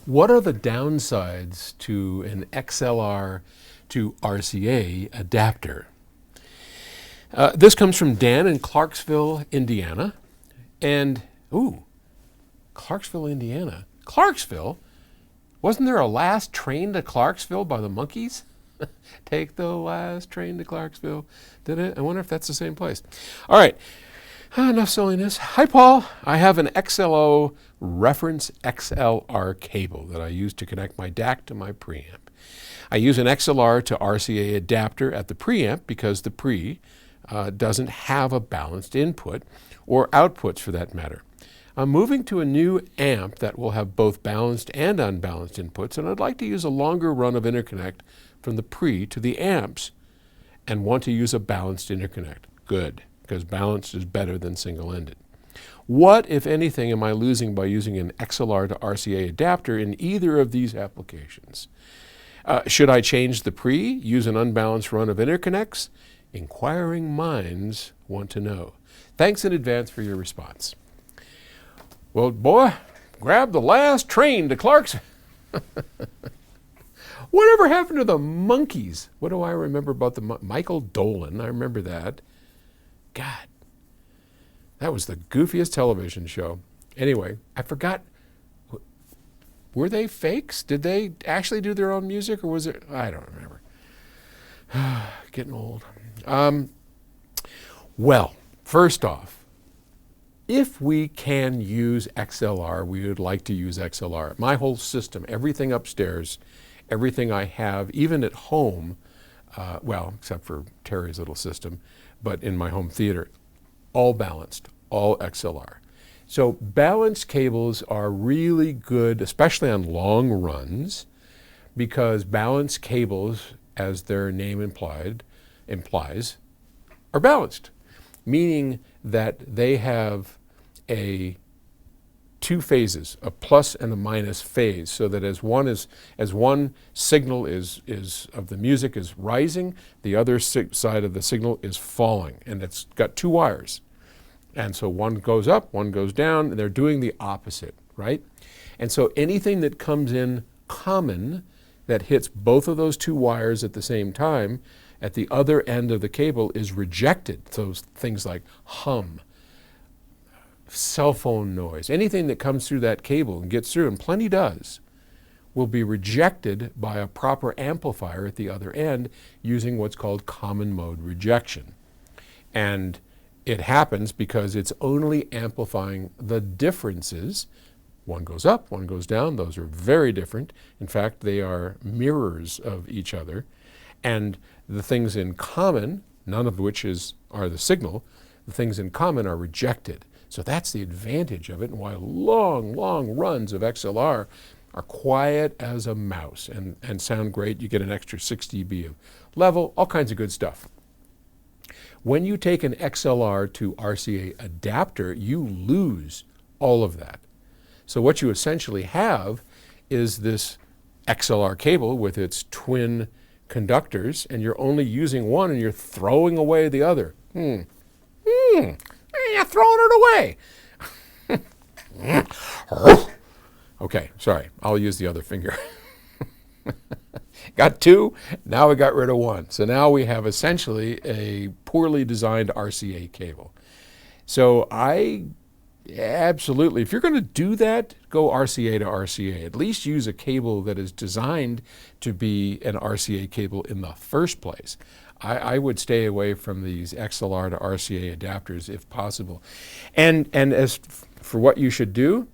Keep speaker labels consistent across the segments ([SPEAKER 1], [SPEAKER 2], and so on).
[SPEAKER 1] What are the downsides to an XLR to RCA adapter? This comes from Dan in Clarksville, Indiana. And, Clarksville, Indiana. Clarksville? Wasn't there a last train to Clarksville by the Monkees? Take the last train to Clarksville. Did it? I wonder if that's the same place. All right. Enough silliness. Hi, Paul. I have an XLO reference XLR cable that I use to connect my DAC to my preamp. I use an XLR to RCA adapter at the preamp because the pre doesn't have a balanced input or outputs for that matter. I'm moving to a new amp that will have both balanced and unbalanced inputs, and I'd like to use a longer run of interconnect from the pre to the amps and want to use a balanced interconnect. Good, because balanced is better than single-ended. What, if anything, am I losing by using an XLR to RCA adapter in either of these applications? Should I change the pre, use an unbalanced run of interconnects? Inquiring minds want to know. Thanks in advance for your response. Well, boy, grab the last train to Clarksville. Whatever happened to the Monkees? What do I remember about the Michael Dolan? I remember that. God, that was the goofiest television show. Anyway, I forgot. Were they fakes? Did they actually do their own music, or was it? I don't remember. Getting old. Well, first off, if we can use XLR, we would like to use XLR. My whole system, everything upstairs, everything I have, even at home, well, except for Terry's little system, but in my home theater, all balanced, all XLR. So balanced cables are really good, especially on long runs, because balanced cables, as their name implies, are balanced, meaning that they have two phases, a plus and a minus phase, so that as one signal is of the music is rising, the other side of the signal is falling, and it's got two wires. And so one goes up, one goes down, and they're doing the opposite, right? And so anything that comes in common that hits both of those two wires at the same time at the other end of the cable is rejected. So things like hum, cell phone noise, anything that comes through that cable and gets through, and plenty does, will be rejected by a proper amplifier at the other end using what's called common mode rejection. And it happens because it's only amplifying the differences. One goes up, one goes down. Those are very different. In fact, they are mirrors of each other. And the things in common, none of which are the signal, the things in common are rejected. So that's the advantage of it, and why long, long runs of XLR are quiet as a mouse and sound great. You get an extra 6 dB of level, all kinds of good stuff. When you take an XLR to RCA adapter, you lose all of that. So what you essentially have is this XLR cable with its twin conductors, and you're only using one and you're throwing away the other. You're throwing it away. Okay, sorry, I'll use the other finger. Got two, now we got rid of one. So now we have essentially a poorly designed RCA cable. So absolutely, if you're going to do that, go RCA to RCA. At least use a cable that is designed to be an RCA cable in the first place. I would stay away from these XLR to RCA adapters if possible. And as for what you should do,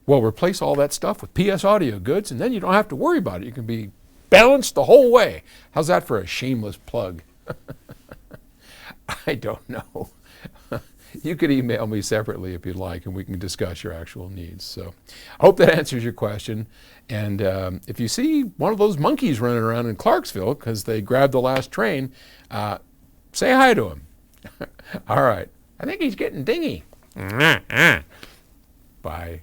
[SPEAKER 1] well, replace all that stuff with PS audio goods, and then you don't have to worry about it. You can be balanced the whole way. How's that for a shameless plug? I don't know. You could email me separately if you'd like, and we can discuss your actual needs. So I hope that answers your question. And if you see one of those Monkees running around in Clarksville because they grabbed the last train, say hi to him. All right. I think he's getting dingy. Bye.